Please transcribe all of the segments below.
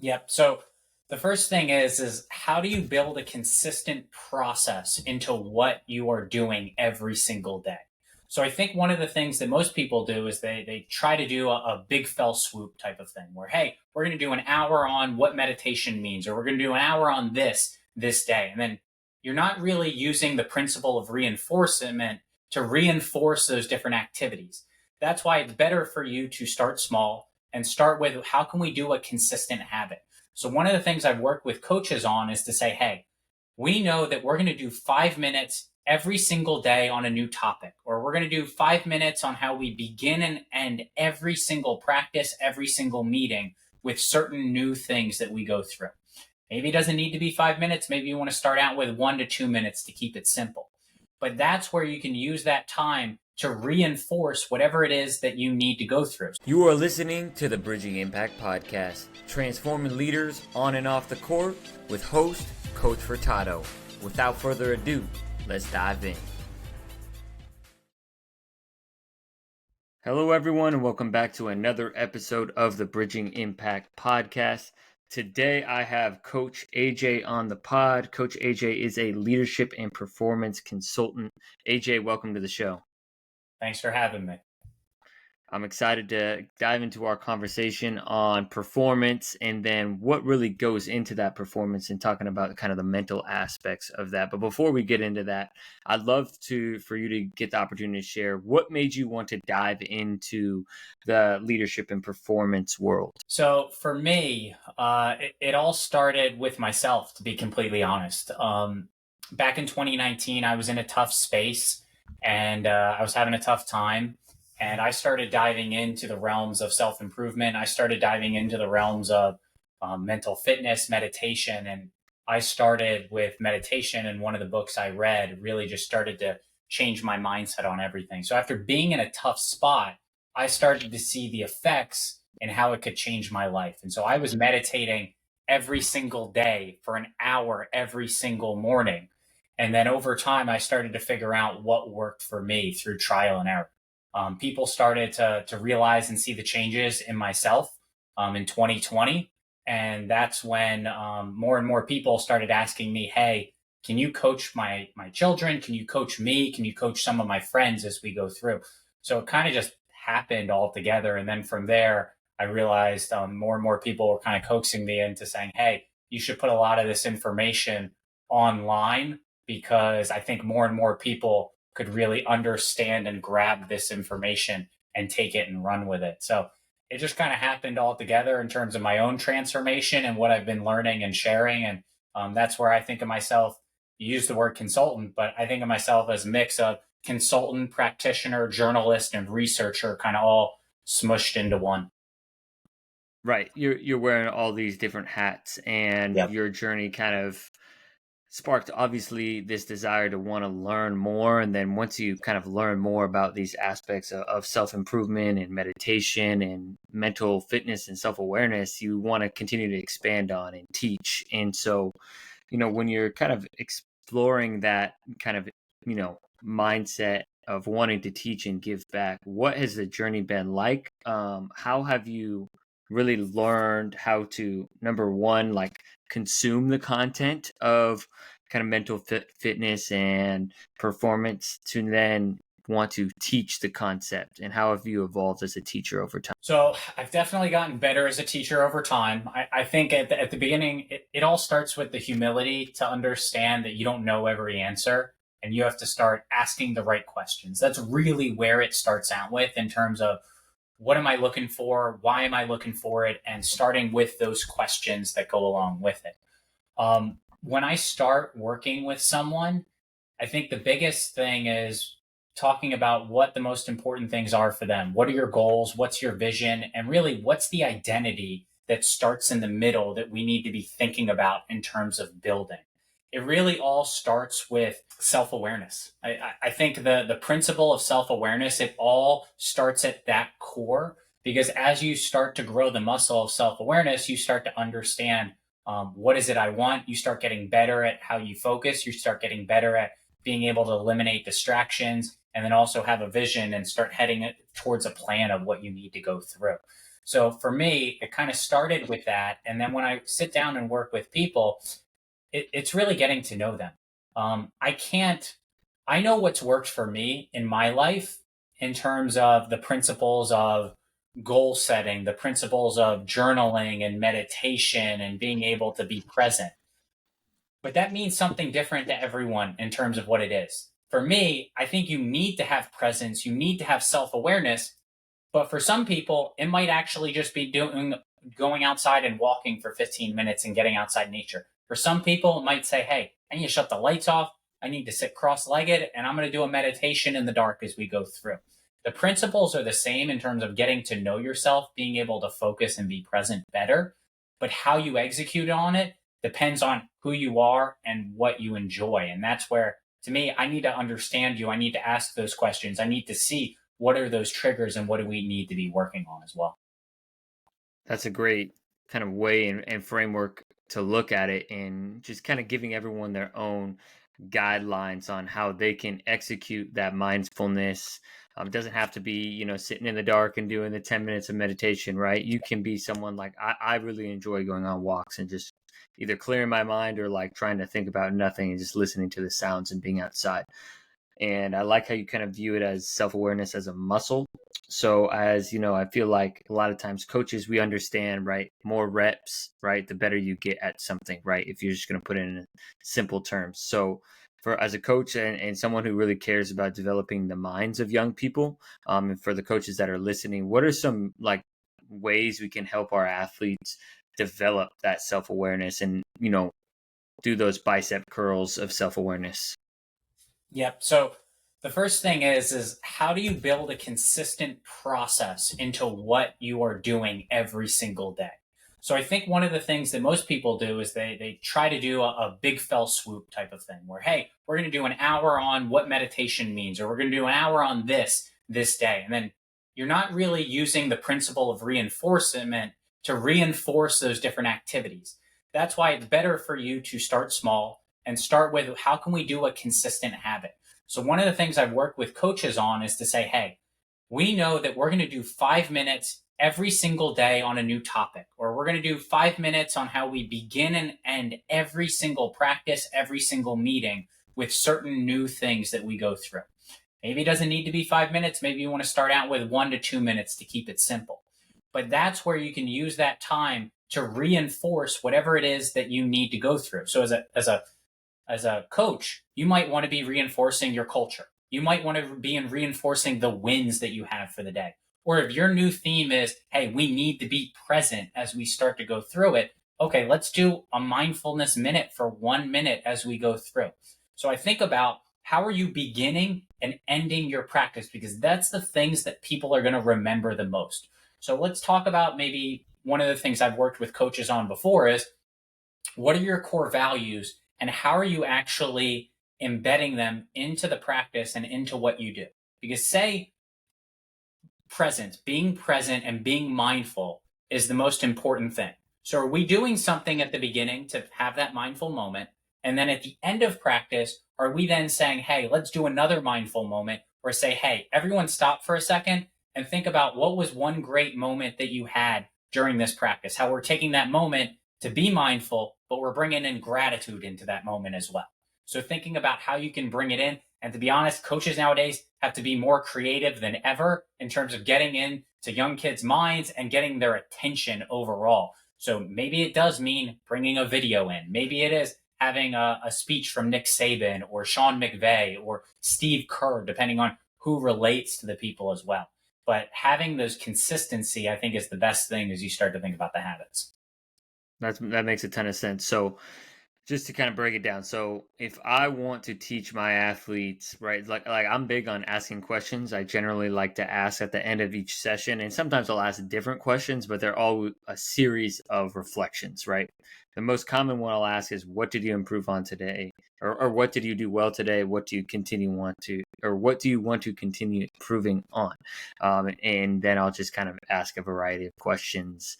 Yep. So the first thing is how do you build a consistent process into what you are doing every single day? So I think one of the things that most people do is they try to do a big fell swoop type of thing where, hey, we're going to do an hour on what meditation means, or we're going to do an hour on this day. And then you're not really using the principle of reinforcement to reinforce those different activities. That's why it's better for you to start small and start with how can we do a consistent habit. So one of the things I've worked with coaches on is to say, hey, we know that we're going to do 5 minutes every single day on a new topic, or we're going to do 5 minutes on how we begin and end every single practice, every single meeting with certain new things that we go through. Maybe it doesn't need to be 5 minutes. Maybe you want to start out with 1 to 2 minutes to keep it simple. But that's where you can use that time to reinforce whatever it is that you need to go through. You are listening to the Bridging Impact Podcast, transforming leaders on and off the court with host Coach Furtado. Without further ado, let's dive in. Hello, everyone, and welcome back to another episode of the Bridging Impact Podcast. Today, I have Coach AJ on the pod. Coach AJ is a leadership and performance consultant. AJ, welcome to the show. Thanks for having me. I'm excited to dive into our conversation on performance and then what really goes into that performance and talking about kind of the mental aspects of that. But before we get into that, I'd love for you to get the opportunity to share what made you want to dive into the leadership and performance world. So for me, it all started with myself, to be completely honest. Back in 2019, I was in a tough space and I was having a tough time. And I started diving into the realms of self-improvement. I started diving into the realms of mental fitness, meditation. And I started with meditation. And one of the books I read really just started to change my mindset on everything. So after being in a tough spot, I started to see the effects and how it could change my life. And so I was meditating every single day for an hour every single morning. And then over time, I started to figure out what worked for me through trial and error. People started to realize and see the changes in myself in 2020. And that's when more and more people started asking me, hey, can you coach my children? Can you coach me? Can you coach some of my friends as we go through? So it kind of just happened all together. And then from there, I realized more and more people were kind of coaxing me into saying, hey, you should put a lot of this information online because I think more and more people could really understand and grab this information and take it and run with it. So it just kind of happened all together in terms of my own transformation and what I've been learning and sharing. And that's where I think of myself. You use the word consultant, but I think of myself as a mix of consultant, practitioner, journalist, and researcher, kind of all smushed into one. Right. You're wearing all these different hats, and Yep. your journey kind of sparked obviously this desire to want to learn more. And then once you kind of learn more about these aspects of self-improvement and meditation and mental fitness and self-awareness, you want to continue to expand on and teach. And so, when you're kind of exploring that kind of, mindset of wanting to teach and give back, what has the journey been like? How have you really learned how to, number one, like consume the content of kind of mental fitness and performance to then want to teach the concept, and how have you evolved as a teacher over time? So I've definitely gotten better as a teacher over time. I think at the beginning, it all starts with the humility to understand that you don't know every answer and you have to start asking the right questions. That's really where it starts out with in terms of what am I looking for? Why am I looking for it? And starting with those questions that go along with it. When I start working with someone, I think the biggest thing is talking about what the most important things are for them. What are your goals? What's your vision? And really, what's the identity that starts in the middle that we need to be thinking about in terms of building? It really all starts with self-awareness. I think the principle of self-awareness, it all starts at that core because as you start to grow the muscle of self-awareness, you start to understand what is it I want? You start getting better at how you focus. You start getting better at being able to eliminate distractions and then also have a vision and start heading it towards a plan of what you need to go through. So for me, it kind of started with that. And then when I sit down and work with people, it's really getting to know them. I can't, I know what's worked for me in my life in terms of the principles of goal setting, the principles of journaling and meditation and being able to be present. But that means something different to everyone in terms of what it is. For me, I think you need to have presence, you need to have self awareness. But for some people, it might actually just be going outside and walking for 15 minutes and getting outside nature. For some people, it might say, hey, I need to shut the lights off. I need to sit cross legged and I'm going to do a meditation in the dark as we go through. The principles are the same in terms of getting to know yourself, being able to focus and be present better. But how you execute on it depends on who you are and what you enjoy. And that's where, to me, I need to understand you. I need to ask those questions. I need to see what are those triggers and what do we need to be working on as well. That's a great kind of way and framework to look at it, and just kind of giving everyone their own guidelines on how they can execute that mindfulness. It doesn't have to be, sitting in the dark and doing the 10 minutes of meditation, right? You can be someone like, I really enjoy going on walks and just either clearing my mind or like trying to think about nothing and just listening to the sounds and being outside. And I like how you kind of view it as self-awareness as a muscle. So as you know, I feel like a lot of times coaches, we understand, right? More reps, right? The better you get at something, right? If you're just going to put it in simple terms. So for as a coach and someone who really cares about developing the minds of young people, and for the coaches that are listening, what are some like ways we can help our athletes develop that self-awareness and, do those bicep curls of self-awareness? Yep. So the first thing is how do you build a consistent process into what you are doing every single day? So I think one of the things that most people do is they try to do a big fell swoop type of thing where, hey, we're going to do an hour on what meditation means, or we're going to do an hour on this day. And then you're not really using the principle of reinforcement to reinforce those different activities. That's why it's better for you to start small and start with how can we do a consistent habit. So one of the things I've worked with coaches on is to say, hey, we know that we're going to do 5 minutes every single day on a new topic, or we're going to do 5 minutes on how we begin and end every single practice, every single meeting with certain new things that we go through. Maybe it doesn't need to be 5 minutes. Maybe you want to start out with 1 to 2 minutes to keep it simple. But that's where you can use that time to reinforce whatever it is that you need to go through. So as a coach, you might want to be reinforcing your culture. You might want to be reinforcing the wins that you have for the day. Or if your new theme is, hey, we need to be present as we start to go through it, okay, let's do a mindfulness minute for 1 minute as we go through. So I think about how are you beginning and ending your practice, because that's the things that people are going to remember the most. So let's talk about maybe one of the things I've worked with coaches on before is what are your core values and how are you actually embedding them into the practice and into what you do? Because say being present and being mindful is the most important thing. So are we doing something at the beginning to have that mindful moment? And then at the end of practice, are we then saying, hey, let's do another mindful moment, or say, hey, everyone stop for a second and think about what was one great moment that you had during this practice, how we're taking that moment to be mindful, but we're bringing in gratitude into that moment as well. So thinking about how you can bring it in. And to be honest, coaches nowadays have to be more creative than ever in terms of getting into young kids' minds and getting their attention overall. So maybe it does mean bringing a video in. Maybe it is having a speech from Nick Saban or Sean McVay or Steve Kerr, depending on who relates to the people as well. But having those consistency, I think, is the best thing as you start to think about the habits. That makes a ton of sense. So just to kind of break it down. So if I want to teach my athletes, right, like I'm big on asking questions. I generally like to ask at the end of each session, and sometimes I'll ask different questions, but they're all a series of reflections, right? The most common one I'll ask is, what did you improve on today? Or what did you do well today? What do you what do you want to continue improving on? And then I'll just kind of ask a variety of questions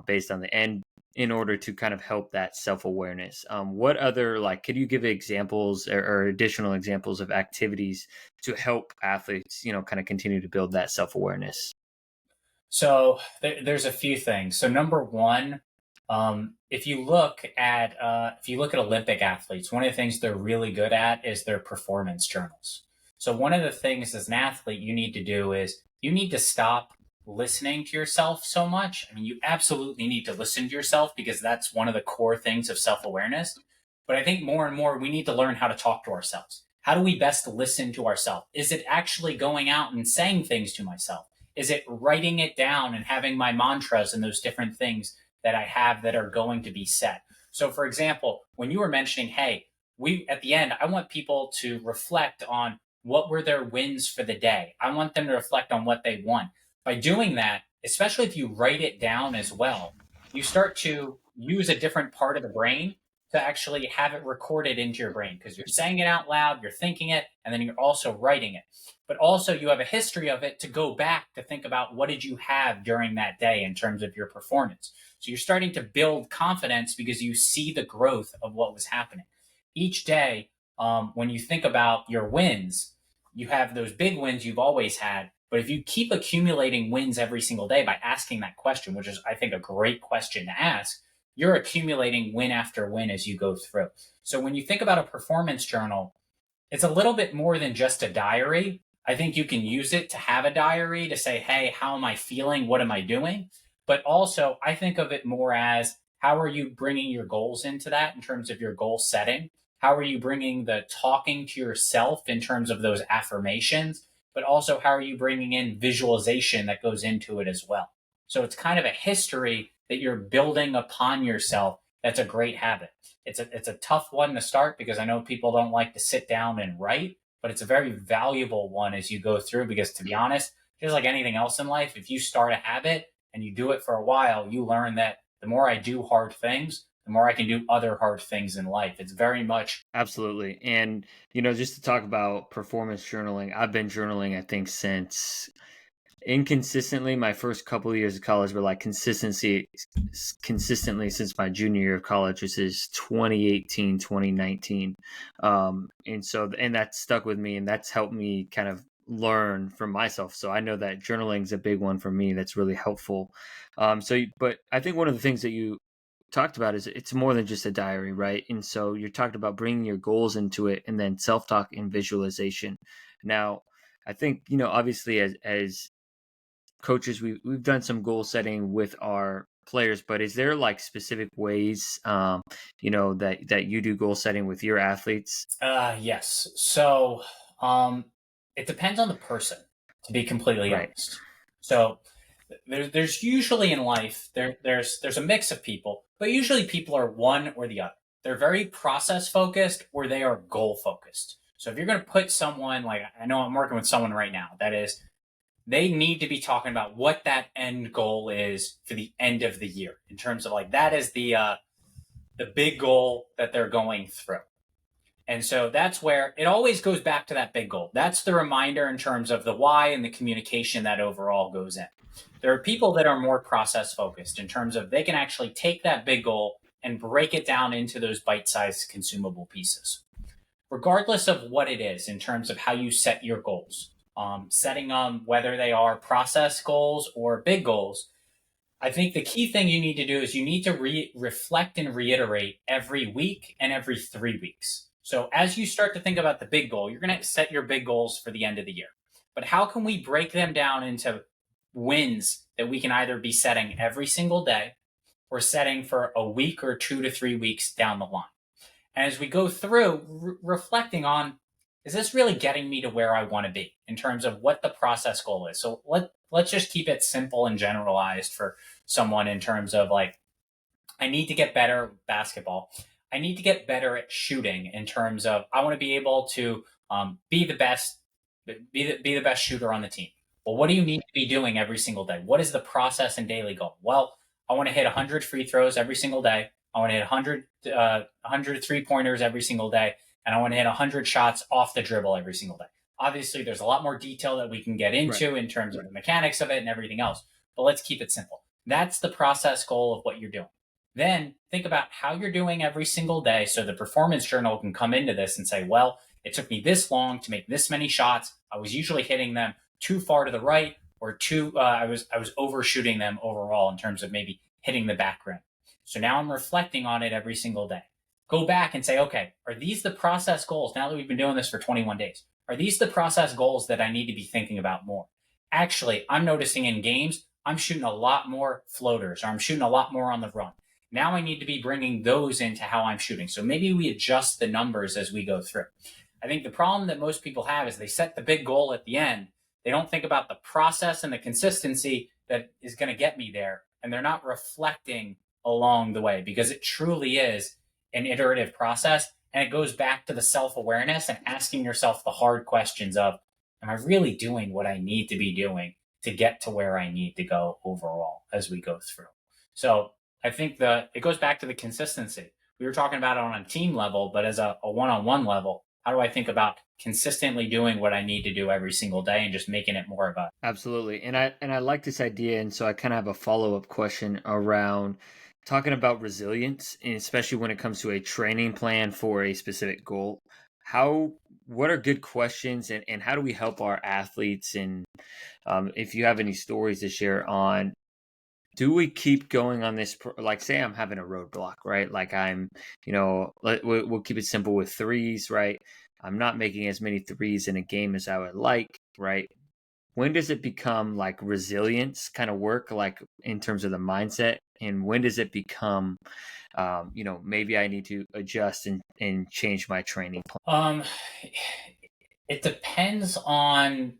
based on the end, in order to kind of help that self-awareness. What other, like, could you give examples or additional examples of activities to help athletes, kind of continue to build that self-awareness? So there's a few things. So number one, if you look at Olympic athletes, one of the things they're really good at is their performance journals. So one of the things as an athlete you need to do is you need to stop listening to yourself so much. I mean, you absolutely need to listen to yourself because that's one of the core things of self awareness. But I think more and more we need to learn how to talk to ourselves. How do we best listen to ourselves? Is it actually going out and saying things to myself? Is it writing it down and having my mantras and those different things that I have that are going to be said? So, for example, when you were mentioning, hey, we at the end, I want people to reflect on what were their wins for the day. I want them to reflect on what they won. By doing that, especially if you write it down as well, you start to use a different part of the brain to actually have it recorded into your brain because you're saying it out loud, you're thinking it, and then you're also writing it. But also you have a history of it to go back to think about what did you have during that day in terms of your performance. So you're starting to build confidence because you see the growth of what was happening. Each day, when you think about your wins, you have those big wins you've always had. But if you keep accumulating wins every single day by asking that question, which is, I think, a great question to ask, you're accumulating win after win as you go through. So when you think about a performance journal, it's a little bit more than just a diary. I think you can use it to have a diary to say, hey, how am I feeling? What am I doing? But also, I think of it more as how are you bringing your goals into that in terms of your goal setting? How are you bringing the talking to yourself in terms of those affirmations? But also, how are you bringing in visualization that goes into it as well? So it's kind of a history that you're building upon yourself. That's a great habit. It's a tough one to start because I know people don't like to sit down and write, but it's a very valuable one as you go through because to be honest, just like anything else in life, if you start a habit and you do it for a while, you learn that the more I do hard things, the more I can do other hard things in life. It's very much Absolutely. And, just to talk about performance journaling, I've been journaling, I think, since inconsistently my first couple of years of college, but like consistently since my junior year of college, which is 2018, 2019. And that stuck with me and that's helped me kind of learn from myself. So I know that journaling is a big one for me that's really helpful. But I think one of the things that you talked about is it's more than just a diary, right? And so you're talking about bringing your goals into it and then self-talk and visualization. Now, I think, obviously as coaches, we've done some goal setting with our players, but is there like specific ways, that you do goal setting with your athletes? yes. So it depends on the person, to be completely Right. honest. So there's usually in life there's a mix of people, but usually people are one or the other. They're very process focused or they are goal focused. So if you're going to put someone like I know I'm working with someone right now that is they need to be talking about what that end goal is for the end of the year in terms of like that is the big goal that they're going through. And so that's where it always goes back to that big goal. That's the reminder in terms of the why and the communication that overall goes in. There are people that are more process focused in terms of they can actually take that big goal and break it down into those bite sized consumable pieces. Regardless of what it is in terms of how you set your goals, setting them whether they are process goals or big goals, I think the key thing you need to do is you need to reflect and reiterate every week and every 3 weeks. So as you start to think about the big goal, you're going to set your big goals for the end of the year. But how can we break them down into wins that we can either be setting every single day or setting for a week or 2 to 3 weeks down the line? And as we go through, reflecting on, is this really getting me to where I want to be in terms of what the process goal is? So let's just keep it simple and generalized for someone in terms of like, I need to get better at basketball. I need to get better at shooting in terms of I want to be able to be the best, be the best shooter on the team. Well, what do you need to be doing every single day? What is the process and daily goal? Well, I want to hit 100 free throws every single day. I want to hit 100 3 pointers every single day, and I want to hit 100 shots off the dribble every single day. Obviously, there's a lot more detail that we can get into in terms of the mechanics of it and everything else, but let's keep it simple. That's the process goal of what you're doing. Then think about how you're doing every single day so the performance journal can come into this and say, well, it took me this long to make this many shots. I was usually hitting them too far to the right or too I was overshooting them overall in terms of maybe hitting the back rim. So now I'm reflecting on it every single day. Go back and say, okay, are these the process goals now that we've been doing this for 21 days? Are these the process goals that I need to be thinking about more? Actually, I'm noticing in games, I'm shooting a lot more floaters, or I'm shooting a lot more on the run. Now I need to be bringing those into how I'm shooting. So maybe we adjust the numbers as we go through. I think the problem that most people have is they set the big goal at the end. They don't think about the process and the consistency that is going to get me there. And they're not reflecting along the way, because it truly is an iterative process. And it goes back to the self awareness and asking yourself the hard questions of, am I really doing what I need to be doing to get to where I need to go overall as we go through? So I think it goes back to the consistency. We were talking about it on a team level, but as a one-on-one level, how do I think about consistently doing what I need to do every single day and just making it more of a Absolutely. And I like this idea, and so I kind of have a follow-up question around talking about resilience, and especially when it comes to a training plan for a specific goal. How what are good questions, and how do we help our athletes, and if you have any stories to share on, do we keep going on this like, say I'm having a roadblock, right? Like I'm, we'll keep it simple with threes, right? I'm not making as many threes in a game as I would like, right? When does it become like resilience kind of work, like in terms of the mindset? And when does it become, maybe I need to adjust and change my training plan? um it depends on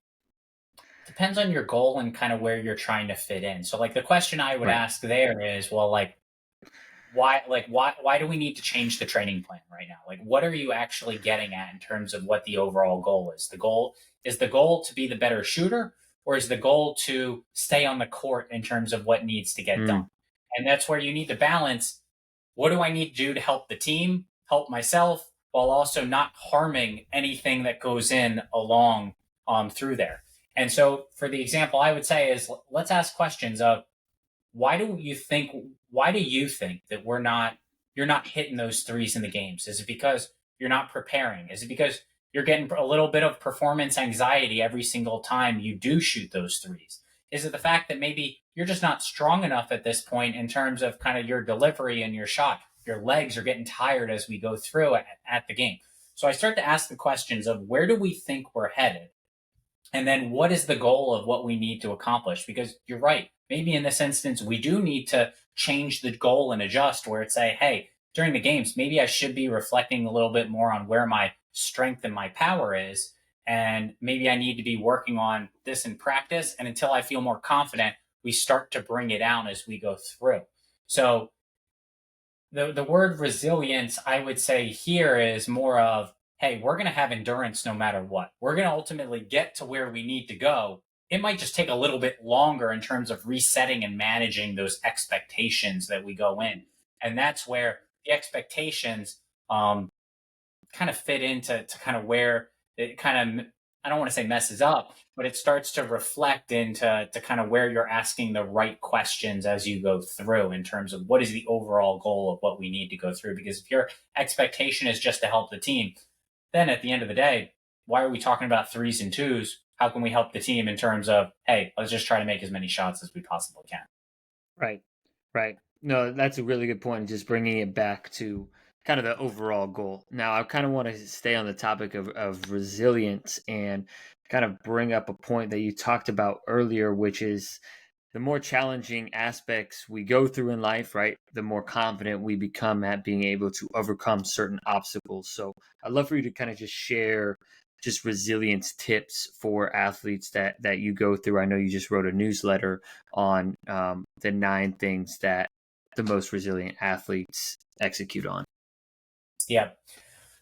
your goal and kind of where you're trying to fit in. So like the question I would Right. ask there is, well, why do we need to change the training plan right now? Like what are you actually getting at in terms of what the overall goal is? The goal to be the better shooter, or is the goal to stay on the court in terms of what needs to get done? Mm, And that's where you need to balance, what do I need to do to help the team, help myself, while also not harming anything that goes in along through there. And so for the example I would say is, let's ask questions of, why do you think why do you think that you're not hitting those threes in the games? Is it because you're not preparing? Is it because you're getting a little bit of performance anxiety every single time you do shoot those threes? Is it the fact that maybe you're just not strong enough at this point in terms of kind of your delivery and your shot? Your legs are getting tired as we go through at the game. So I start to ask the questions of, where do we think we're headed? And then what is the goal of what we need to accomplish? Because you're right. Maybe in this instance, we do need to change the goal and adjust, where it's say, hey, during the games, maybe I should be reflecting a little bit more on where my strength and my power is. And maybe I need to be working on this in practice. And until I feel more confident, we start to bring it down as we go through. So the word resilience, I would say here, is more of, hey, we're going to have endurance no matter what. We're going to ultimately get to where we need to go. It might just take a little bit longer in terms of resetting and managing those expectations that we go in. And that's where the expectations kind of fit into kind of where it kind of, I don't want to say messes up, but it starts to reflect into kind of where you're asking the right questions as you go through in terms of what is the overall goal of what we need to go through. Because if your expectation is just to help the team, then at the end of the day, why are we talking about threes and twos? How can we help the team in terms of, hey, let's just try to make as many shots as we possibly can? right. Right. No, that's a really good point. Just bringing it back to kind of the overall goal. Now, I kind of want to stay on the topic of resilience and kind of bring up a point that you talked about earlier, which is the more challenging aspects we go through in life, right? The more confident we become at being able to overcome certain obstacles. So I'd love for you to kind of just share just resilience tips for athletes that you go through. I know you just wrote a newsletter on the 9 things that the most resilient athletes execute on. Yeah.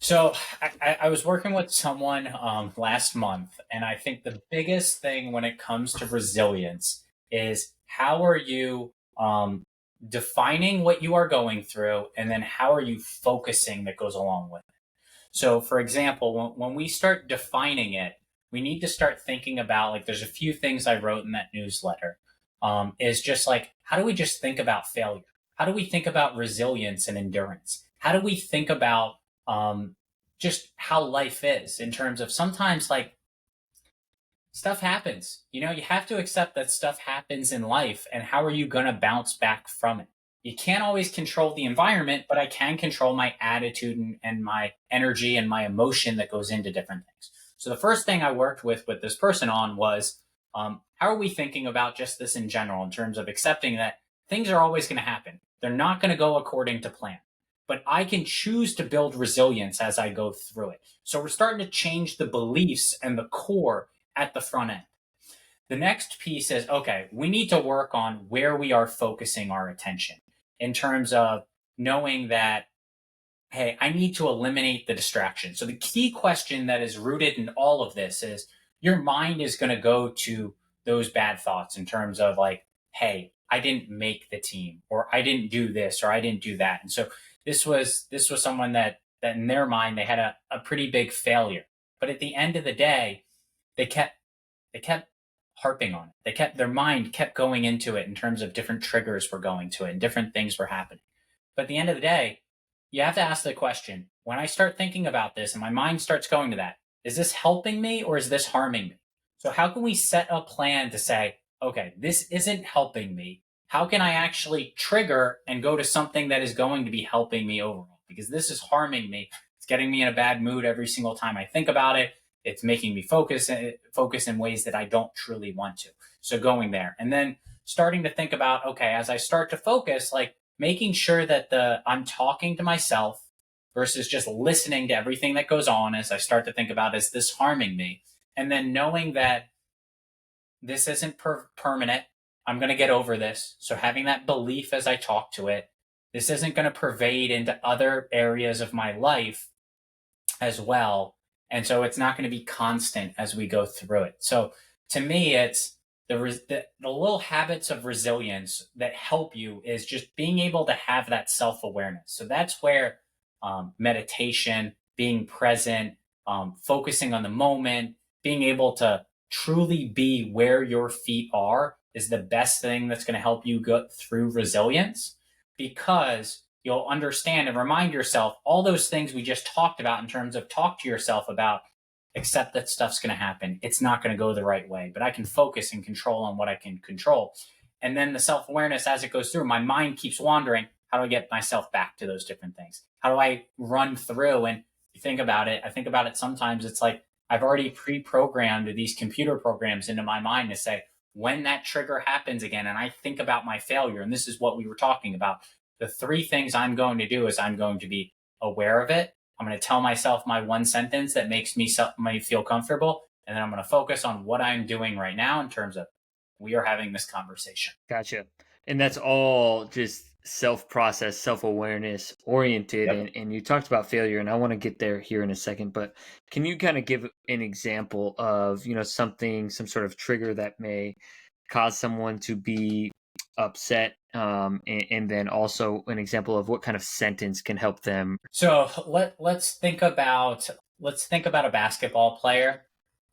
So I was working with someone last month, and I think the biggest thing when it comes to resilience is, how are you defining what you are going through, and then how are you focusing that goes along with it. So, for example, when we start defining it, we need to start thinking about, like, there's a few things I wrote in that newsletter. Is just like, how do we just think about failure? How do we think about resilience and endurance? How do we think about just how life is, in terms of, sometimes, like, stuff happens. You know, you have to accept that stuff happens in life, and how are you going to bounce back from it? You can't always control the environment, but I can control my attitude and my energy and my emotion that goes into different things. So the first thing I worked with this person on was, how are we thinking about just this in general, in terms of accepting that things are always going to happen. They're not going to go according to plan, but I can choose to build resilience as I go through it. So we're starting to change the beliefs and the core at the front end. The next piece is, okay, we need to work on where we are focusing our attention, in terms of knowing that, hey, I need to eliminate the distraction. So the key question that is rooted in all of this is, your mind is going to go to those bad thoughts in terms of like, hey, I didn't make the team, or I didn't do this, or I didn't do that. And so this was someone that in their mind they had a pretty big failure. But at the end of the day, they kept harping on it. Their mind kept going into it in terms of different triggers were going to it and different things were happening. But at the end of the day, you have to ask the question, when I start thinking about this and my mind starts going to that, is this helping me or is this harming me? So how can we set a plan to say, okay, this isn't helping me. How can I actually trigger and go to something that is going to be helping me overall? Because this is harming me. It's getting me in a bad mood every single time I think about it. It's making me focus in ways that I don't truly want to. So going there, and then starting to think about, okay, as I start to focus, like making sure that I'm talking to myself versus just listening to everything that goes on, as I start to think about, is this harming me? And then knowing that this isn't permanent. I'm going to get over this. So having that belief as I talk to it, this isn't going to pervade into other areas of my life as well. And so it's not going to be constant as we go through it. So to me, it's the little habits of resilience that help you is just being able to have that self awareness. So that's where meditation, being present, focusing on the moment, being able to truly be where your feet are is the best thing that's going to help you go through resilience, because you'll understand and remind yourself all those things we just talked about, in terms of talk to yourself about, accept that stuff's going to happen. It's not going to go the right way, but I can focus and control on what I can control. And then the self awareness, as it goes through, my mind keeps wandering. How do I get myself back to those different things? How do I run through? And you think about it, I think about it sometimes, it's like I've already pre programmed these computer programs into my mind to say, when that trigger happens again, and I think about my failure, and this is what we were talking about, the three things I'm going to do is I'm going to be aware of it. I'm going to tell myself my one sentence that makes me feel comfortable. And then I'm going to focus on what I'm doing right now in terms of, we are having this conversation. Gotcha. And that's all just self-process, self-awareness oriented. Yep. And you talked about failure, and I want to get there here in a second, but can you kind of give an example of, something, some sort of trigger that may cause someone to be upset, and then also an example of what kind of sentence can help them? So let's think about a basketball player,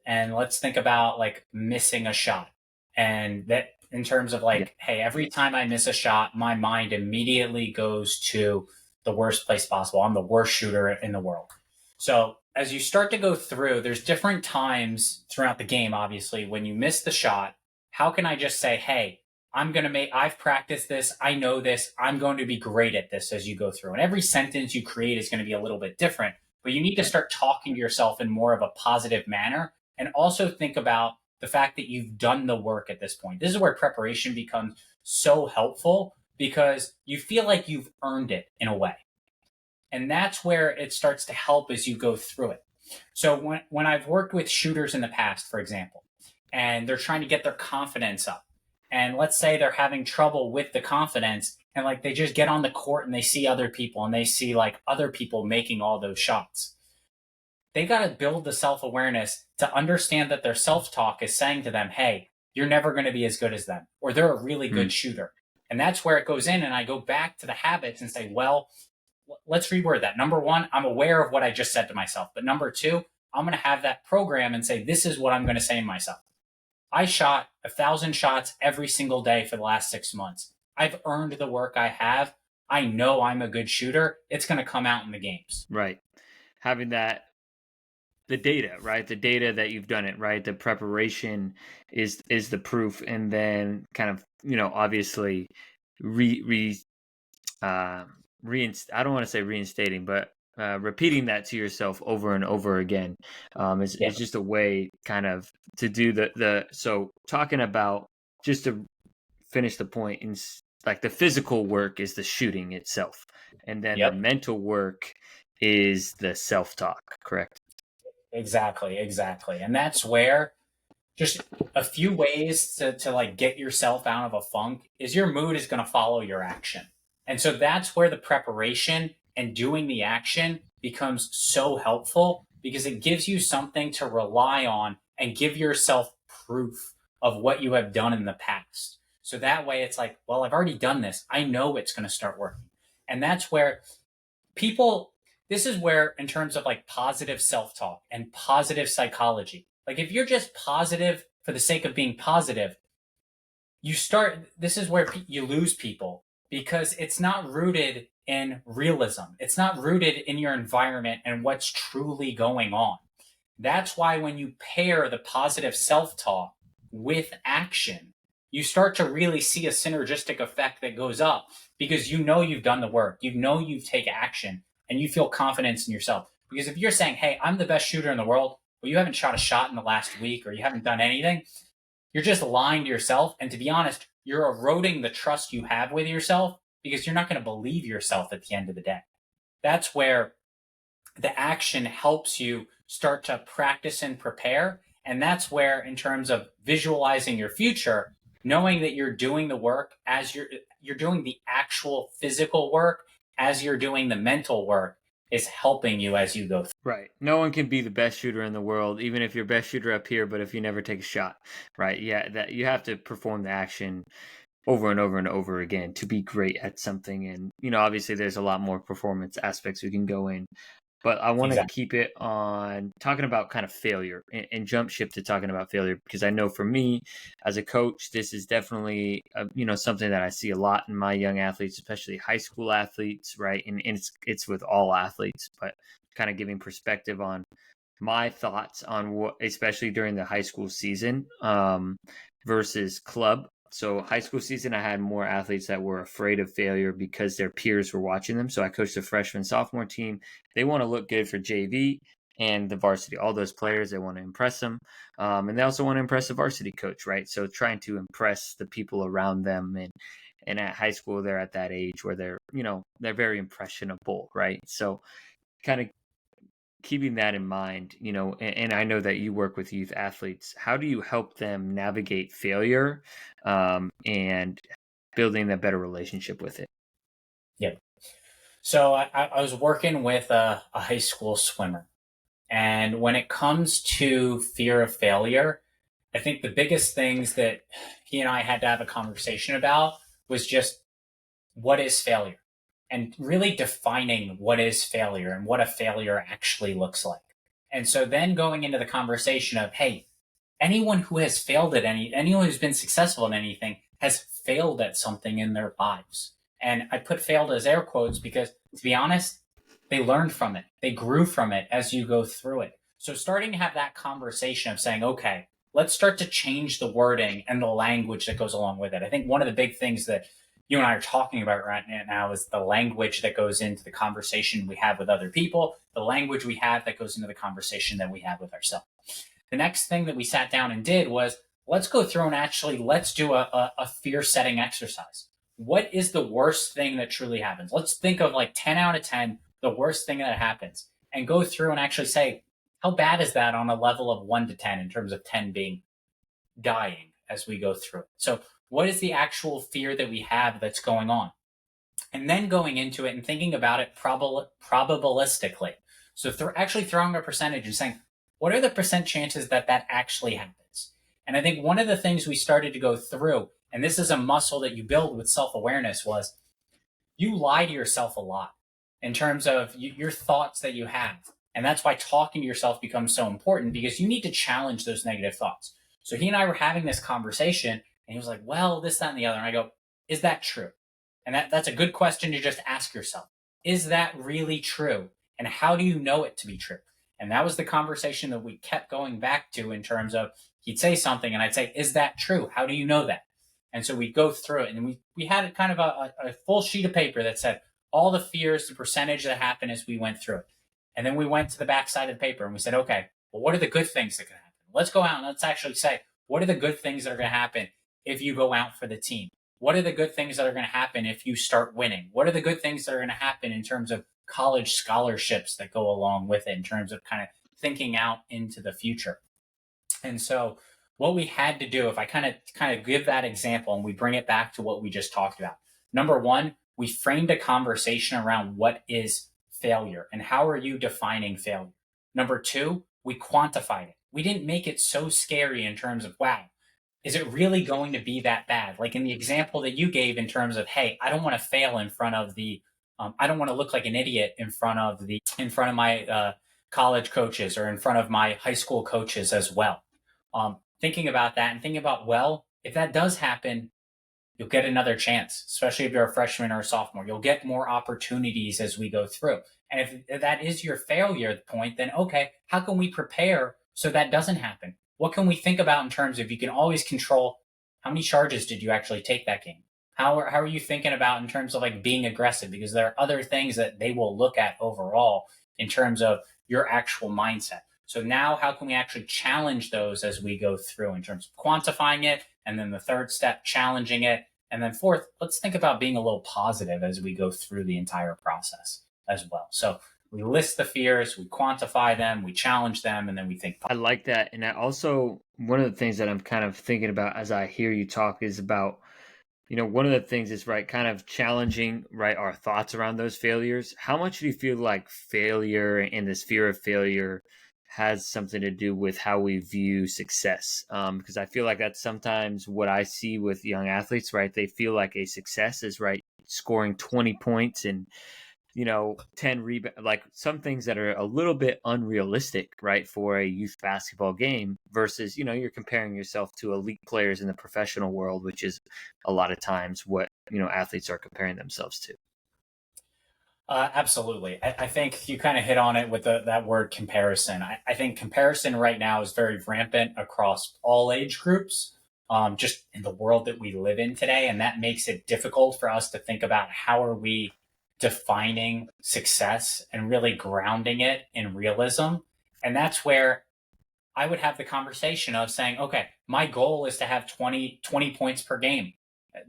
and let's think about like missing a shot. And that, in terms of like, hey, every time I miss a shot, my mind immediately goes to the worst place possible. I'm the worst shooter in the world. So as you start to go through, there's different times throughout the game, obviously, when you miss the shot. How can I just say, hey, I've practiced this. I know this. I'm going to be great at this as you go through. And every sentence you create is going to be a little bit different, but you need to start talking to yourself in more of a positive manner. And also think about the fact that you've done the work at this point. This is where preparation becomes so helpful, because you feel like you've earned it in a way. And that's where it starts to help as you go through it. So when I've worked with shooters in the past, for example, and they're trying to get their confidence up, and let's say they're having trouble with the confidence, and like they just get on the court and they see other people, and they see like other people making all those shots. They got to build the self-awareness to understand that their self-talk is saying to them, hey, you're never going to be as good as them, or they're a really good shooter. And that's where it goes in. And I go back to the habits and say, well, let's reword that. Number one, I'm aware of what I just said to myself. But number two, I'm going to have that program and say, this is what I'm going to say to myself. I shot 1,000 shots every single day for the last 6 months. I've earned the work I have. I know I'm a good shooter. It's going to come out in the games. Right. Having that the data, right? The data that you've done it, right? The preparation is the proof, and then kind of, obviously re re uh I don't want to say reinstating, but repeating that to yourself over and over again Yeah. is just a way kind of to do the so talking about, just to finish the point, like the physical work is the shooting itself, and then the Yep. mental work is the self-talk, correct? Exactly. Exactly. And that's where just a few ways to like get yourself out of a funk is your mood is going to follow your action. And so that's where the preparation and doing the action becomes so helpful because it gives you something to rely on and give yourself proof of what you have done in the past. So that way it's like, well, I've already done this. I know it's going to start working. And that's where people, this is where, in terms of like positive self talk and positive psychology, like if you're just positive for the sake of being positive, this is where you lose people because it's not rooted in realism. It's not rooted in your environment and what's truly going on. That's why when you pair the positive self talk with action, you start to really see a synergistic effect that goes up because you know you've done the work, you know you've taken action, and you feel confidence in yourself. Because if you're saying, hey, I'm the best shooter in the world, but you haven't shot a shot in the last week or you haven't done anything, you're just lying to yourself. And to be honest, you're eroding the trust you have with yourself because you're not going to believe yourself at the end of the day. That's where the action helps you start to practice and prepare. And that's where, in terms of visualizing your future, knowing that you're doing the work as you're doing the actual physical work as you're doing the mental work is helping you as you go through. Right. No one can be the best shooter in the world, even if you're best shooter up here, but if you never take a shot, right? Yeah, that you have to perform the action over and over and over again to be great at something. And, obviously there's a lot more performance aspects we can go in. But I want to Exactly. keep it on talking about kind of failure, and jump ship to talking about failure, because I know for me as a coach, this is definitely something that I see a lot in my young athletes, especially high school athletes, right? And it's with all athletes, but kind of giving perspective on my thoughts on what, especially during the high school season, versus club. So high school season, I had more athletes that were afraid of failure because their peers were watching them. So I coached the freshman sophomore team. They want to look good for JV and the varsity. All those players, they want to impress them, and they also want to impress the varsity coach, right? So trying to impress the people around them, and at high school, they're at that age where they're very impressionable, right? So kind of keeping that in mind, and I know that you work with youth athletes, how do you help them navigate failure, and building a better relationship with it? Yeah. So I was working with a high school swimmer. And when it comes to fear of failure, I think the biggest things that he and I had to have a conversation about was just what is failure and really defining what is failure and what a failure actually looks like. And so then going into the conversation of, hey, anyone who has failed at anyone who's been successful in anything has failed at something in their lives. And I put failed as air quotes because, to be honest, they learned from it. They grew from it as you go through it. So starting to have that conversation of saying, okay, let's start to change the wording and the language that goes along with it. I think one of the big things that you and I are talking about right now is the language that goes into the conversation we have with other people, the language we have that goes into the conversation that we have with ourselves. The next thing that we sat down and did was let's go through and actually let's do a fear setting exercise. What is the worst thing that truly happens? Let's think of like 10 out of 10, the worst thing that happens, and go through and actually say, how bad is that on a level of 1 to 10, in terms of 10 being dying as we go through it? So, what is the actual fear that we have that's going on? And then going into it and thinking about it probabilistically. So, actually throwing a percentage and saying, what are the percent chances that that actually happens? And I think one of the things we started to go through, and this is a muscle that you build with self awareness, was you lie to yourself a lot in terms of your thoughts that you have. And that's why talking to yourself becomes so important because you need to challenge those negative thoughts. So he and I were having this conversation, and he was like, well, this, that, and the other. And I go, is that true? And that's a good question to just ask yourself. Is that really true? And how do you know it to be true? And that was the conversation that we kept going back to in terms of he'd say something and I'd say, is that true? How do you know that? And so we'd go through it and we had kind of a full sheet of paper that said all the fears, the percentage that happened as we went through it. And then we went to the back side of the paper and we said, okay, well, what are the good things that can happen? Let's go out and let's actually say, what are the good things that are going to happen if you go out for the team? What are the good things that are going to happen if you start winning? What are the good things that are going to happen in terms of college scholarships that go along with it, in terms of kind of thinking out into the future? And so what we had to do, if I kind of give that example and we bring it back to what we just talked about. Number one, we framed a conversation around what is failure and how are you defining failure. Number two, we quantified it. We didn't make it so scary in terms of, wow, is it really going to be that bad? Like in the example that you gave in terms of, hey, I don't want to fail in front of I don't want to look like an idiot in front of my college coaches or in front of my high school coaches as well. Thinking about that and thinking about, well, if that does happen, you'll get another chance, especially if you're a freshman or a sophomore. You'll get more opportunities as we go through. And if that is your failure point, then okay, how can we prepare so that doesn't happen? What can we think about in terms of you can always control how many charges did you actually take that game? How are you thinking about in terms of like being aggressive? Because there are other things that they will look at overall in terms of your actual mindset. So now how can we actually challenge those as we go through in terms of quantifying it? And then the third step, challenging it. And then fourth, let's think about being a little positive as we go through the entire process as well. So we list the fears, we quantify them, we challenge them, and then we think. I like that. And I also, one of the things that I'm kind of thinking about as I hear you talk is about, one of the things is, right, kind of challenging, right, our thoughts around those failures. How much do you feel like failure and this fear of failure has something to do with how we view success? Because I feel like that's sometimes what I see with young athletes, right? They feel like a success is, right, scoring 20 points and 10 rebounds, like some things that are a little bit unrealistic, right, for a youth basketball game versus, you're comparing yourself to elite players in the professional world, which is a lot of times what, athletes are comparing themselves to. Absolutely. I think you kind of hit on it with that word comparison. I think comparison right now is very rampant across all age groups, just in the world that we live in today. And that makes it difficult for us to think about how are we defining success and really grounding it in realism. And that's where I would have the conversation of saying, okay, my goal is to have 20 points per game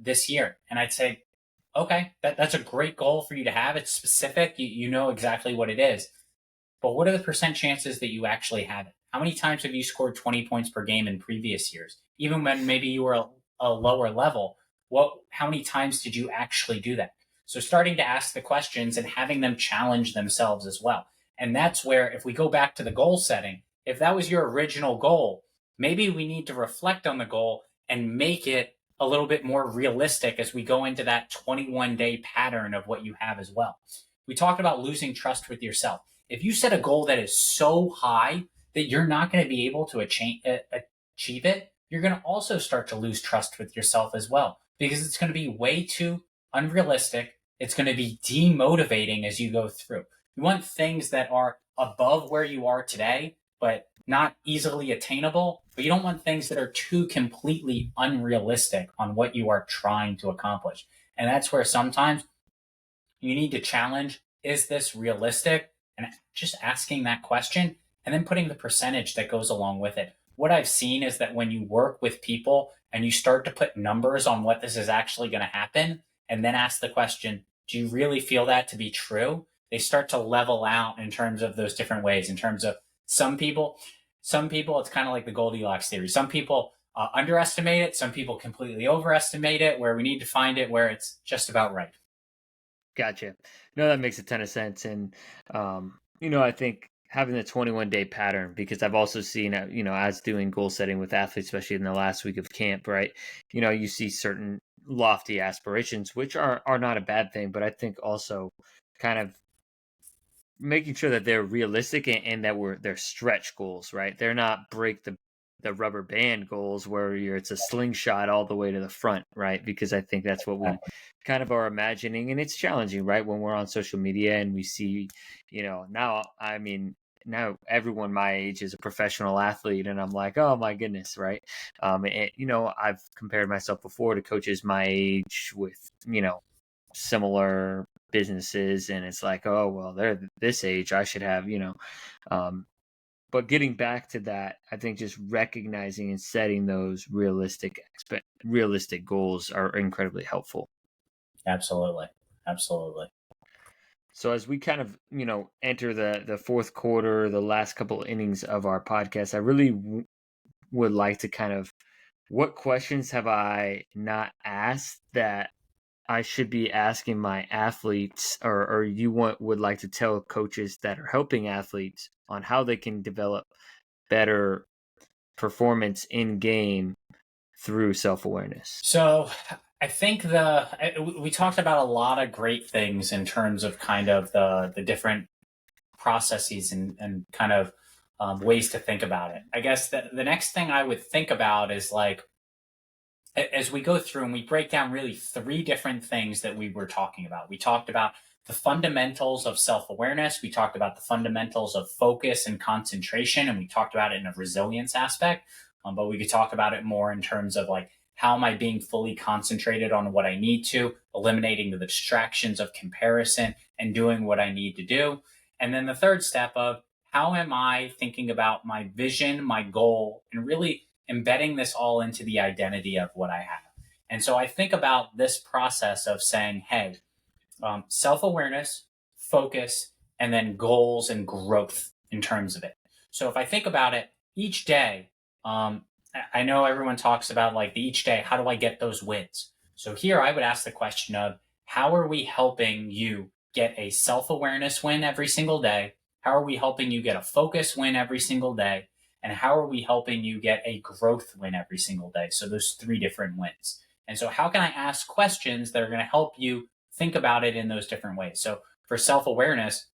this year. And I'd say, okay, that's a great goal for you to have. It's specific. You know exactly what it is. But what are the percent chances that you actually have it? How many times have you scored 20 points per game in previous years? Even when maybe you were a lower level, how many times did you actually do that? So starting to ask the questions and having them challenge themselves as well. And that's where, if we go back to the goal setting, if that was your original goal, maybe we need to reflect on the goal and make it a little bit more realistic as we go into that 21-day pattern of what you have as well. We talked about losing trust with yourself. If you set a goal that is so high that you're not going to be able to achieve it, you're going to also start to lose trust with yourself as well, because it's going to be way too unrealistic. It's going to be demotivating as you go through. You want things that are above where you are today, but not easily attainable, but you don't want things that are too completely unrealistic on what you are trying to accomplish. And that's where sometimes you need to challenge, is this realistic? And just asking that question and then putting the percentage that goes along with it. What I've seen is that when you work with people and you start to put numbers on what this is actually going to happen, and then ask the question, do you really feel that to be true? They start to level out in terms of those different ways, in terms of some people, it's kind of like the Goldilocks theory. Some people underestimate it. Some people completely overestimate it, where we need to find it where it's just about right. Gotcha. No, that makes a ton of sense. And, I think having the 21-day pattern, because I've also seen, as doing goal setting with athletes, especially in the last week of camp, right? You see certain lofty aspirations, which are not a bad thing, but I think also kind of making sure that they're realistic and that they're stretch goals, right? They're not break the rubber band goals where it's a slingshot all the way to the front, right? Because I think that's what we kind of are imagining, and it's challenging, right? When we're on social media and we see, now, I mean, now everyone my age is a professional athlete, and I'm like, oh my goodness, right? I've compared myself before to coaches my age with, similar businesses, and it's like, oh well, they're this age, I should have, but getting back to that, I think just recognizing and setting those realistic goals are incredibly helpful. Absolutely. Absolutely. So as we kind of, enter the fourth quarter, the last couple of innings of our podcast, I really would like to kind of, what questions have I not asked that I should be asking my athletes, or would like to tell coaches that are helping athletes on how they can develop better performance in game through self-awareness? So I think we talked about a lot of great things in terms of kind of the different processes and kind of ways to think about it. I guess the next thing I would think about is like, as we go through and we break down really three different things that we were talking about. We talked about the fundamentals of self-awareness. We talked about the fundamentals of focus and concentration, and we talked about it in a resilience aspect. But we could talk about it more in terms of like, how am I being fully concentrated on what I need to, eliminating the distractions of comparison and doing what I need to do. And then the third step of, how am I thinking about my vision, my goal, and really embedding this all into the identity of what I have. And so I think about this process of saying, hey, self awareness, focus, and then goals and growth in terms of it. So if I think about it each day, I know everyone talks about like the each day, how do I get those wins? So here I would ask the question of, how are we helping you get a self awareness win every single day? How are we helping you get a focus win every single day? And how are we helping you get a growth win every single day? So those three different wins. And so how can I ask questions that are going to help you think about it in those different ways? So for self-awareness,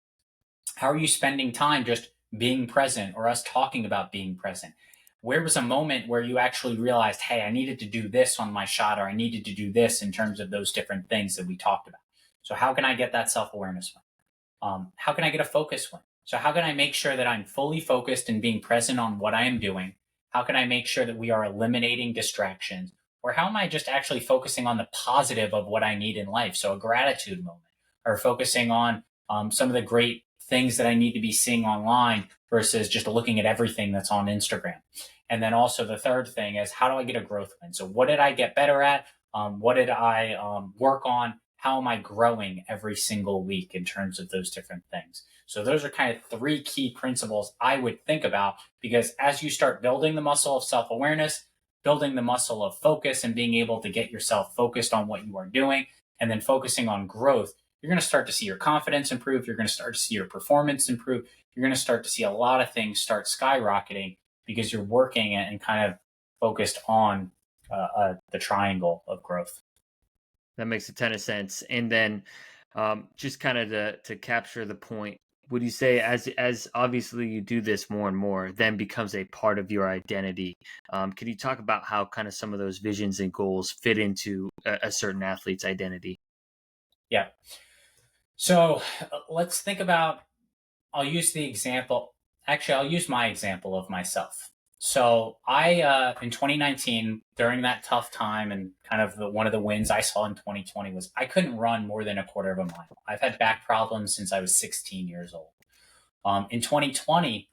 how are you spending time just being present, or us talking about being present? Where was a moment where you actually realized, hey, I needed to do this on my shot, or I needed to do this in terms of those different things that we talked about? So how can I get that self-awareness win? How can I get a focus win? So how can I make sure that I'm fully focused and being present on what I am doing? How can I make sure that we are eliminating distractions? Or how am I just actually focusing on the positive of what I need in life? So a gratitude moment, or focusing on some of the great things that I need to be seeing online versus just looking at everything that's on Instagram. And then also the third thing is, how do I get a growth win? So what did I get better at? What did I work on? How am I growing every single week in terms of those different things? So those are kind of three key principles I would think about, because as you start building the muscle of self-awareness, building the muscle of focus and being able to get yourself focused on what you are doing, and then focusing on growth, you're going to start to see your confidence improve. You're going to start to see your performance improve. You're going to start to see a lot of things start skyrocketing because you're working and kind of focused on the triangle of growth. That makes a ton of sense. And then just kind of to capture the point, would you say as obviously you do this more and more, then becomes a part of your identity? Can you talk about how kind of some of those visions and goals fit into a certain athlete's identity? Yeah. So let's think about, I'll use the example. Actually, I'll use my example of myself. So in 2019, during that tough time, and kind of one of the wins I saw in 2020 was I couldn't run more than a quarter of a mile. I've had back problems since I was 16 years old. In 2020,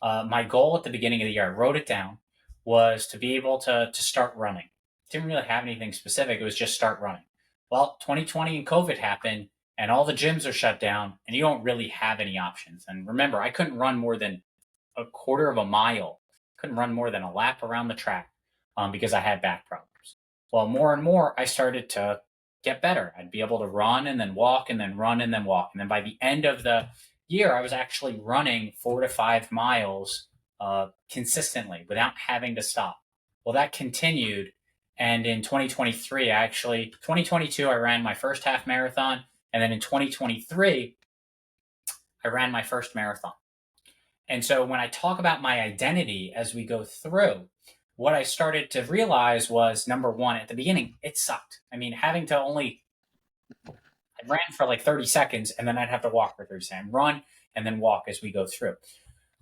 my goal at the beginning of the year, I wrote it down, was to be able to start running. Didn't really have anything specific. It was just start running. Well, 2020 and COVID happened, and all the gyms are shut down, and you don't really have any options. And remember, I couldn't run more than a quarter of a mile, couldn't run more than a lap around the track, because I had back problems. Well, more and more, I started to get better. I'd be able to run and then walk and then run and then walk. And then by the end of the year, I was actually running 4 to 5 miles consistently without having to stop. Well, that continued. And in 2022, I ran my first half marathon. And then in 2023, I ran my first marathon. And so when I talk about my identity as we go through, what I started to realize was, number one, at the beginning, it sucked. I mean, having to only, I ran for like 30 seconds and then I'd have to walk for 30 seconds, run and then walk as we go through.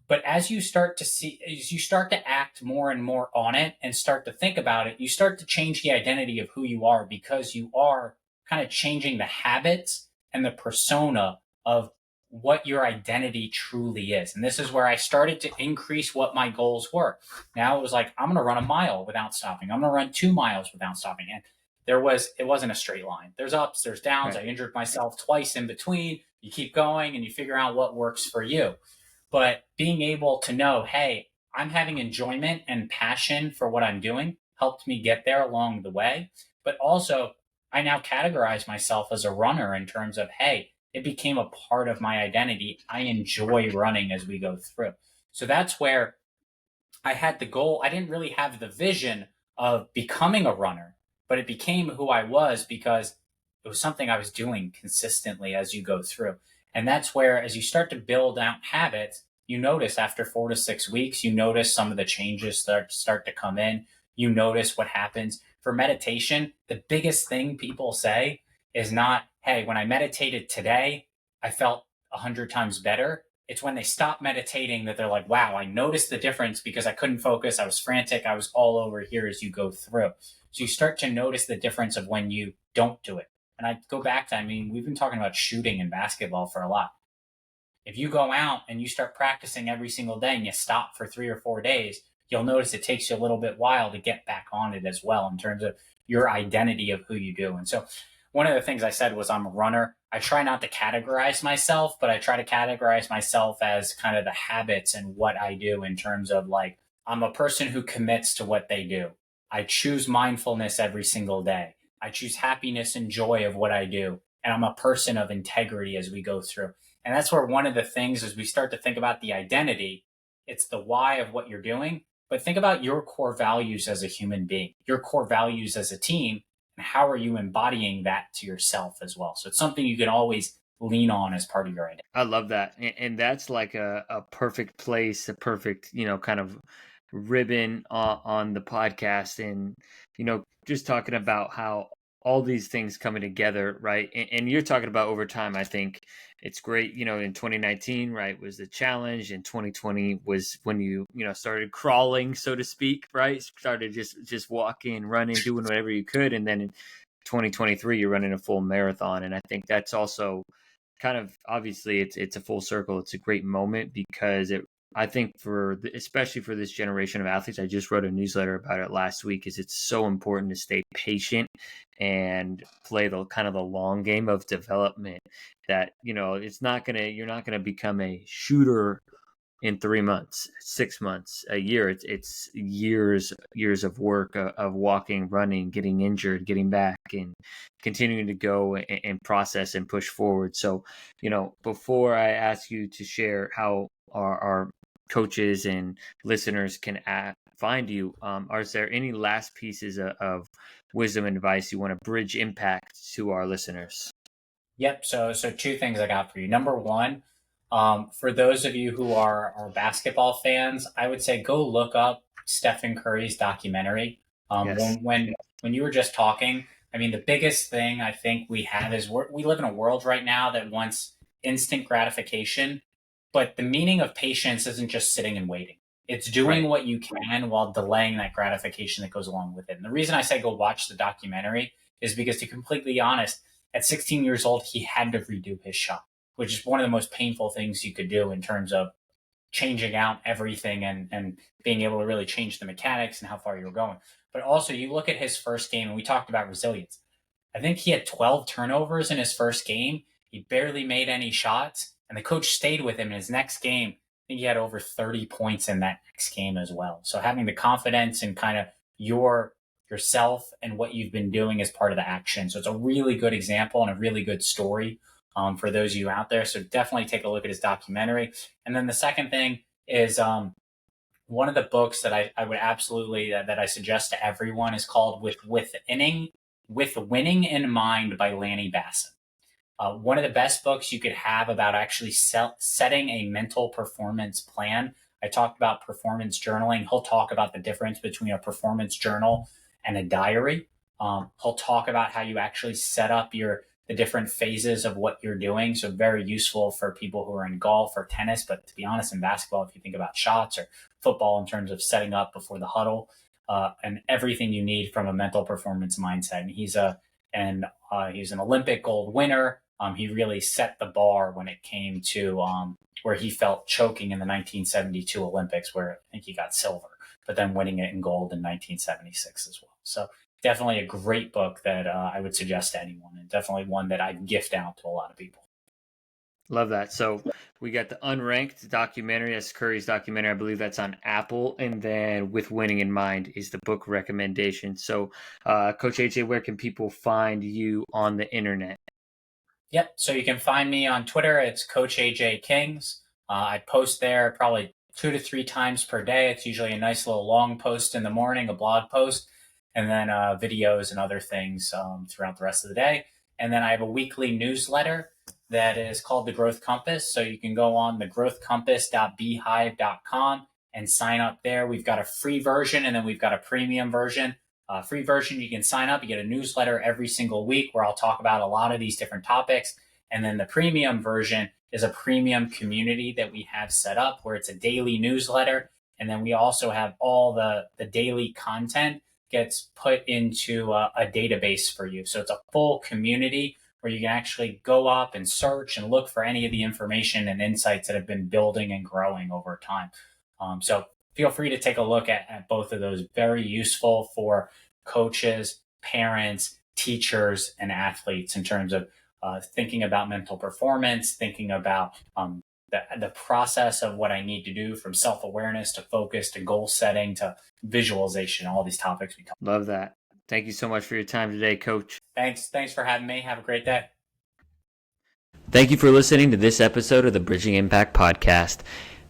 But as you start to act more and more on it and start to think about it, you start to change the identity of who you are, because you are kind of changing the habits and the persona of what your identity truly is. And this is where I started to increase what my goals were. Now it was like, I'm going to run a mile without stopping. I'm going to run 2 miles without stopping. And it wasn't a straight line. There's ups, there's downs. Right. I injured myself twice in between. You keep going and you figure out what works for you. But being able to know, hey, I'm having enjoyment and passion for what I'm doing helped me get there along the way. But also, I now categorize myself as a runner in terms of, hey, it became a part of my identity. I enjoy running as we go through. So that's where I had the goal. I didn't really have the vision of becoming a runner, but it became who I was because it was something I was doing consistently as you go through. And that's where, as you start to build out habits, you notice after 4 to 6 weeks, you notice some of the changes start to come in. You notice what happens. For meditation, the biggest thing people say is not, hey, when I meditated today, I felt 100 times better. It's when they stop meditating that they're like, wow, I noticed the difference because I couldn't focus. I was frantic. I was all over here as you go through. So you start to notice the difference of when you don't do it. And I go back to, I mean, we've been talking about shooting and basketball for a lot. If you go out and you start practicing every single day and you stop for 3 or 4 days, you'll notice it takes you a little bit while to get back on it as well in terms of your identity of who you do. And so one of the things I said was I'm a runner. I try not to categorize myself, but I try to categorize myself as kind of the habits and what I do in terms of like, I'm a person who commits to what they do. I choose mindfulness every single day. I choose happiness and joy of what I do. And I'm a person of integrity as we go through. And that's where one of the things as we start to think about the identity, it's the why of what you're doing. But think about your core values as a human being, your core values as a team, and how are you embodying that to yourself as well. So it's something you can always lean on as part of your identity. I love that. And that's like a perfect place, a perfect, kind of ribbon on the podcast. And, just talking about how all these things coming together, right? And you're talking about over time. I think it's great, in 2019, right, was the challenge. And 2020 was when you started crawling, so to speak, right? Started just walking, running, doing whatever you could. And then in 2023, you're running a full marathon. And I think that's also kind of, obviously it's a full circle. It's a great moment because I think especially for this generation of athletes, I just wrote a newsletter about it last week, is it's so important to stay patient and play the kind of the long game of development, that, you're not going to become a shooter in 3 months, 6 months, a year. It's years of work, of walking, running, getting injured, getting back, and continuing to go and process and push forward. So, before I ask you to share how our coaches and listeners can find you, are there any last pieces of wisdom and advice you want to bridge impact to our listeners? Yep. So two things I got for you. Number one, for those of you who are basketball fans, I would say go look up Stephen Curry's documentary. Yes. When you were just talking, I mean, the biggest thing I think we have is we live in a world right now that wants instant gratification, but the meaning of patience isn't just sitting and waiting. It's doing Right. what you can while delaying that gratification that goes along with it. And the reason I say go watch the documentary is because, to be completely honest, at 16 years old, he had to redo his shot, which is one of the most painful things you could do in terms of changing out everything and being able to really change the mechanics and how far you were going. But also, you look at his first game, and we talked about resilience. I think he had 12 turnovers in his first game. He barely made any shots, and the coach stayed with him in his next game. I think he had over 30 points in that next game as well. So having the confidence and kind of yourself and what you've been doing as part of the action. So it's a really good example and a really good story for those of you out there. So definitely take a look at his documentary. And then the second thing is one of the books that I would absolutely that I suggest to everyone is called With Winning in Mind by Lanny Bassett. One of the best books you could have about actually setting a mental performance plan. I talked about performance journaling. He'll talk about the difference between a performance journal and a diary. He'll talk about how you actually set up the different phases of what you're doing. So very useful for people who are in golf or tennis. But to be honest, in basketball, if you think about shots, or football in terms of setting up before the huddle, and everything you need from a mental performance mindset. And he's an Olympic gold winner. He really set the bar when it came to where he felt choking in the 1972 Olympics, where I think he got silver, but then winning it in gold in 1976 as well. So definitely a great book that I would suggest to anyone, and definitely one that I'd gift out to a lot of people. Love that. So we got the Unranked documentary. That's Curry's documentary. I believe that's on Apple. And then With Winning in Mind is the book recommendation. So, Coach AJ, where can people find you on the internet? Yep. So you can find me on Twitter. It's Coach AJ Kings. I post there probably 2 to 3 times per day. It's usually a nice little long post in the morning, a blog post, and then videos and other things throughout the rest of the day. And then I have a weekly newsletter that is called The Growth Compass. So you can go on thegrowthcompass.beehive.com and sign up there. We've got a free version, and then we've got a premium version. Free version, you can sign up. You get a newsletter every single week where I'll talk about a lot of these different topics. And then the premium version is a premium community that we have set up where it's a daily newsletter. And then we also have all the daily content gets put into a database for you. So it's a full community where you can actually go up and search and look for any of the information and insights that have been building and growing over time. So feel free to take a look at both of those. Very useful for coaches, parents, teachers, and athletes in terms of thinking about mental performance, thinking about the process of what I need to do, from self-awareness to focus to goal setting to visualization, all these topics we talk. Love that. Thank you so much for your time today, Coach. Thanks for having me. Have a great day. Thank you for listening to this episode of the Bridging Impact Podcast.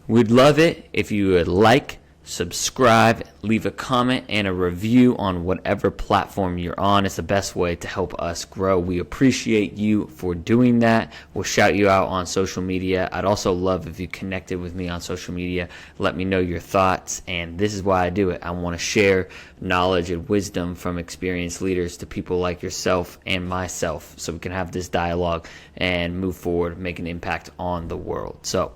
We'd love it if you would like, subscribe, leave a comment and a review on whatever platform you're on. It's the best way to help us grow. We appreciate you for doing that. We'll shout you out on social media. I'd also love if you connected with me on social media. Let me know your thoughts. And this is why I do it. I want to share knowledge and wisdom from experienced leaders to people like yourself and myself, so we can have this dialogue and move forward, make an impact on the world. So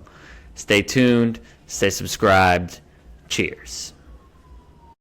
stay tuned, stay subscribed. Cheers.